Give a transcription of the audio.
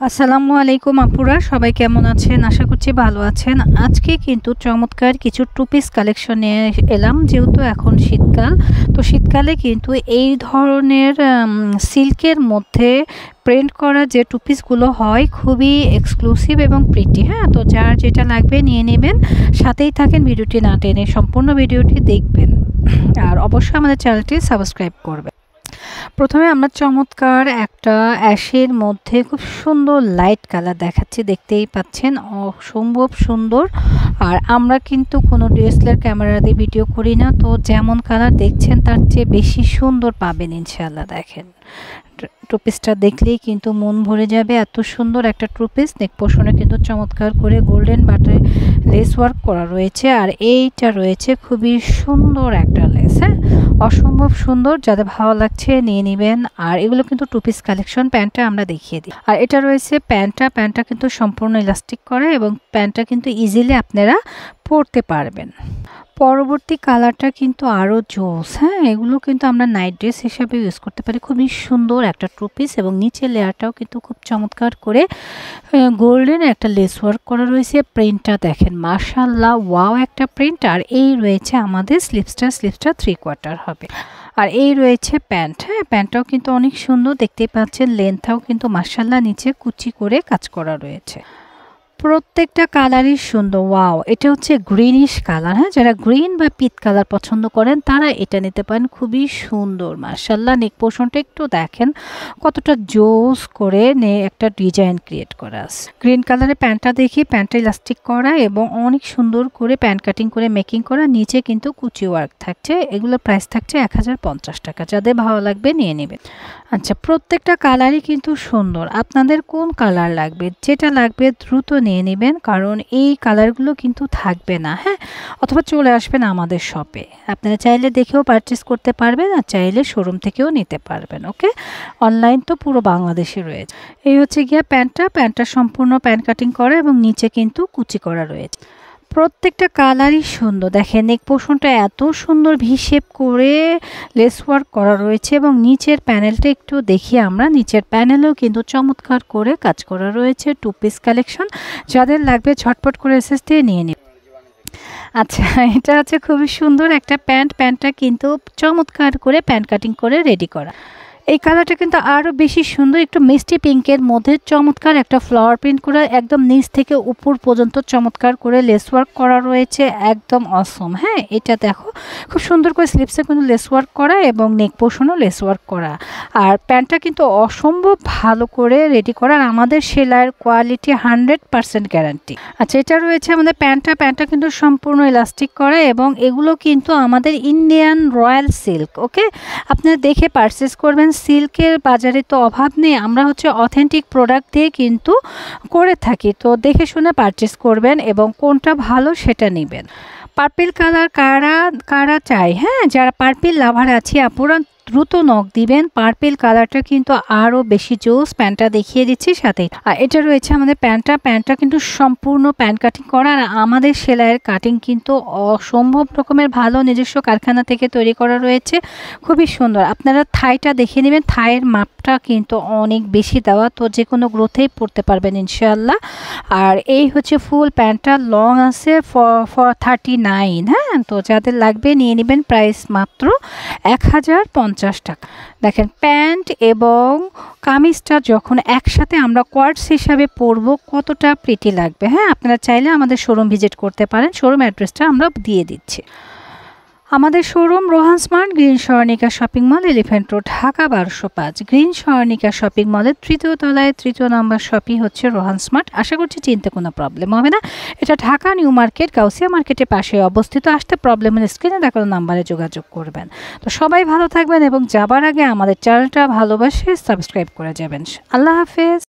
আসসালামু আলাইকুম আপুরা, সবাই কেমন আছেন? আশা করছি ভালো আছেন। আজকে কিন্তু চমৎকার কিছু টু পিস কালেকশন নিয়ে এলাম, যেহেতু এখন শীতকাল। তো শীতকালে কিন্তু এই ধরনের সিল্কের মধ্যে প্রিন্ট করা যে টু পিসগুলো হয় খুবই এক্সক্লুসিভ এবং প্রিটি। হ্যাঁ, তো যার যেটা লাগবে নিয়ে নেবেন, সাথেই থাকেন, ভিডিওটি না টেনে সম্পূর্ণ ভিডিওটি দেখবেন, আর অবশ্যই আমাদের চ্যানেলটি সাবস্ক্রাইব করবেন। প্রথমে আমরা চমৎকার একটা অ্যাশের মধ্যে খুব সুন্দর লাইট কালার দেখাচ্ছি, দেখতেই পাচ্ছেন, অসম্ভব সুন্দর। আর আমরা কিন্তু কোনো ডিএসএলআর ক্যামেরা দিয়ে ভিডিও করি না, তো যেমন কালার দেখছেন তার চেয়ে বেশি সুন্দর পাবেন ইনশাআল্লাহ। দেখেন, টু পিসটা দেখলেই কিন্তু মন ভরে যাবে, এত সুন্দর একটা টু পিস। নেক পোর্শনে কিন্তু চমৎকার করে গোল্ডেন বাটে লেস ওয়ার্ক করা রয়েছে, আর এইটা রয়েছে খুবই সুন্দর একটা লেস। হ্যাঁ, অসম্ভব সুন্দর, যাদের ভালো লাগছে নিয়ে নেবেন। আর এগুলো কিন্তু টু পিস কালেকশন। প্যান্টটা আমরা দেখিয়ে দিই। আর এটা রয়েছে প্যান্টটা কিন্তু সম্পূর্ণ ইলাস্টিক করা, এবং প্যান্টটা কিন্তু ইজিলি আপনারা পরতে পারবেন। পরবর্তী কালারটা কিন্তু আরও জোস। হ্যাঁ, এগুলো কিন্তু আমরা নাইট ড্রেস হিসাবে ইউজ করতে পারি। খুবই সুন্দর একটা টু পিস, এবং নিচের লেয়ারটাও কিন্তু খুব চমৎকার করে গোল্ডেন একটা লেস ওয়ার্ক করা রয়েছে। প্রিন্টটা দেখেন, মাশাআল্লাহ, ওয়াও একটা প্রিন্ট। আর এই রয়েছে আমাদের স্লিভসটা 3/4 হবে। আর এই রয়েছে প্যান্ট। হ্যাঁ, প্যান্টটাও কিন্তু অনেক সুন্দর, দেখতেই পাচ্ছেন। লেন্থটাও কিন্তু মাশাআল্লাহ নিচে কুচি করে কাজ করা রয়েছে। প্রত্যেকটা কালারই সুন্দর। ওয়াও, এটা হচ্ছে গ্রিনিশ কালার। হ্যাঁ, যারা গ্রিন বা পিট কালার পছন্দ করেন তারা এটা নিতে পারেন, খুবই সুন্দর মাশাআল্লাহ। নেক পোর্শনটা একটু দেখেন কতটা জোস করে একটা ডিজাইন ক্রিয়েট করা আছে। গ্রিন কালারের প্যান্টটা দেখি, প্যান্টটা ইলাস্টিক করা এবং অনেক সুন্দর করে প্যান্ট কাটিং করে মেকিং করা, নিচে কিন্তু কুচি ওয়ার্ক থাকছে। এগুলোর প্রাইস থাকছে 1050 টাকা। যাদের ভালো লাগবে নিয়ে নেবেন। আচ্ছা, প্রত্যেকটা কালারই কিন্তু সুন্দর। আপনাদের কোন কালার লাগবে, যেটা লাগবে দ্রুত নিয়ে নেবেন, কারণ এই কালারগুলো কিন্তু থাকবে না। হ্যাঁ, অথবা চলে আসবেন আমাদের শপে। আপনারা চাইলে দেখেও পারচেস করতে পারবেন, আর চাইলে শোরুম থেকেও নিতে পারবেন। ওকে, অনলাইন তো পুরো বাংলাদেশে রয়েছে। এই হচ্ছে গিয়া প্যান্টটা সম্পূর্ণ প্যান্ট কাটিং করা, এবং নিচে কিন্তু কুচি করা রয়েছে। প্রত্যেকটা কালারই সুন্দর। দেখেন, নেক পোর্শনটা এত সুন্দর ভি শেপ করে লেস ওয়ার্ক করা রয়েছে, এবং নিচের প্যানেলটা একটু দেখি আমরা। নিচের প্যানেলেও কিন্তু চমৎকার করে কাজ করা রয়েছে। টু পিস কালেকশন, যাদের লাগবে ঝটপট করে এসএস দিয়ে নিয়ে নিন। আচ্ছা, এটা হচ্ছে খুবই সুন্দর একটা প্যান্টটা কিন্তু চমৎকার করে প্যান্ট কাটিং করে রেডি করা। এই কালারটা কিন্তু আরও বেশি সুন্দর, একটু মিষ্টি পিঙ্কের মধ্যে চমৎকার একটা ফ্লাওয়ার প্রিন্ট করা, একদম নিচ থেকে উপর পর্যন্ত চমৎকার করে লেস ওয়ার্ক করা রয়েছে, একদম অসম। হ্যাঁ, এটা দেখো খুব সুন্দর করে স্লিপসে কিন্তু লেস ওয়ার্ক করা, এবং নেক পোর্শনও লেস ওয়ার্ক করা। আর প্যান্টটা কিন্তু অসম্ভব ভালো করে রেডি করা, আর আমাদের সেলাইয়ের কোয়ালিটি 100% গ্যারান্টি। আচ্ছা, এটা রয়েছে আমাদের প্যান্টটা কিন্তু সম্পূর্ণ ইলাস্টিক করা, এবং এগুলো কিন্তু আমাদের ইন্ডিয়ান রয়্যাল সিল্ক। ওকে, আপনারা দেখে পারচেস করবেন। সিল্কের বাজারে তো অভাব নেই, আমরা হচ্ছে অথেন্টিক প্রোডাক্ট দিয়ে কিন্তু করে থাকি। তো দেখে শুনে পারচেস করবেন, এবং কোনটা ভালো সেটা নেবেন। পার্পল কালার কারা চাই? হ্যাঁ, যারা পার্পল লাভার আছে আপুরা দ্রুত নক দিবেন। পার্পল কালারটা কিন্তু আরও বেশি জোস। প্যান্টটা দেখিয়ে দিচ্ছি সাথেই। আর এটা রয়েছে আমাদের প্যান্টটা কিন্তু সম্পূর্ণ প্যান্ট কাটিং করা, আর আমাদের সেলাইয়ের কাটিং কিন্তু অসম্ভব রকমের ভালো, নিজস্ব কারখানা থেকে তৈরি করা রয়েছে, খুবই সুন্দর। আপনারা থাইটা দেখে নেবেন, থাইয়ের মাপটা কিন্তু অনেক বেশি দেওয়া, তো যে কোনো গ্রোথেই পরতে পারবেন ইনশাআল্লাহ। আর এই হচ্ছে ফুল প্যান্টটা, লং আছে ফর 39। হ্যাঁ, তো যাদের লাগবে নিয়ে নেবেন, প্রাইস মাত্র 1050 টাকা। দেখেন, প্যান্ট এবং কামিজটা যখন একসাথে আমরা কোয়ার্টস হিসাবে পরবো কতটা প্রিটি লাগবে। হ্যাঁ, আপনারা চাইলে আমাদের শোরুম ভিজিট করতে পারেন। শোরুম অ্যাড্রেসটা আমরা দিয়ে দিচ্ছি। আমাদের showroom Rohan smart, green Swarnika shopping mall, elephant road, Dhaka 1205। Green Swarnika shopping মলের 3য় তলায় 3য় নম্বর শপই হচ্ছে রোহান স্মার্ট। আশা করছি চিনতে কোনো প্রবলেম হবে না। এটা ঢাকা নিউ মার্কেট, গাউসিয়া মার্কেটের পাশে অবস্থিত। আসতে প্রবলেম হলে স্ক্রিনে দেখানো নাম্বারে যোগাযোগ করবেন। তো সবাই ভালো থাকবেন, এবং যাবার আগে আমাদের চ্যানেলটা ভালোবাসে সাবস্ক্রাইব করে যাবেন। আল্লাহ হাফেজ।